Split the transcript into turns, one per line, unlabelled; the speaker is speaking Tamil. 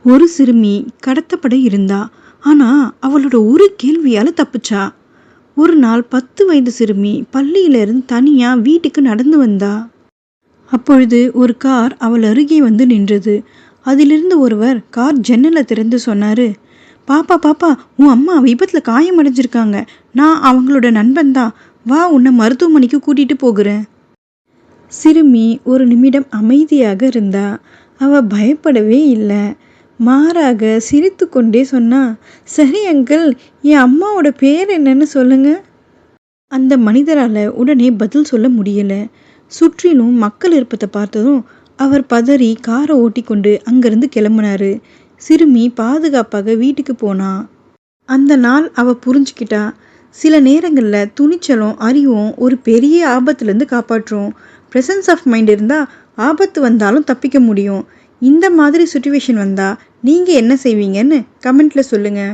ஒரு சிறுமி கடத்தப்பட இருந்தா. ஆனா அவளோட ஒரு கேள்வியால தப்பிச்சா. ஒரு நாள் 10 வயது சிறுமி பள்ளியிலிருந்து தனியா வீட்டுக்கு நடந்து வந்தா. அப்பொழுது ஒரு கார் அவள் அருகே வந்து நின்றது. அதிலிருந்து ஒருவர் கார் ஜன்னலை திறந்து சொன்னாரு, பாப்பா பாப்பா, உன் அம்மா விபத்துல காயமடைஞ்சிருக்காங்க. நான் அவங்களோட நண்பன் தான். வா, உன்னை மருத்துவமனைக்கு கூட்டிட்டு போகிறேன். சிறுமி ஒரு நிமிடம் அமைதியாக இருந்தா. அவ பயப்படவே இல்லை. மாறாக சிரித்து கொண்டே சொன்னா, சரி அங்கிள், என் அம்மாவோட பேர் என்னன்னு சொல்லுங்க. அந்த மனிதரால உடனே பதில் சொல்ல முடியல. சுற்றிலும் மக்கள் இருப்பதை பார்த்ததும் அவர் பதறி காரை ஓட்டி கொண்டு அங்கிருந்து கிளம்புனாரு. சிறுமி பாதுகாப்பாக வீட்டுக்கு போனா. அந்த நாள் அவ புரிஞ்சுக்கிட்டா, சில நேரங்கள்ல துணிச்சலும் அறிவும் ஒரு பெரிய ஆபத்துலேருந்து காப்பாற்றும். ப்ரெசன்ஸ் ஆஃப் மைண்ட் இருந்தால் ஆபத்து வந்தாலும் தப்பிக்க முடியும். இந்த மாதிரி சுச்சுவேஷன் வந்தால் நீங்கள் என்ன செய்வீங்கன்னு கமெண்ட்ல சொல்லுங்கள்.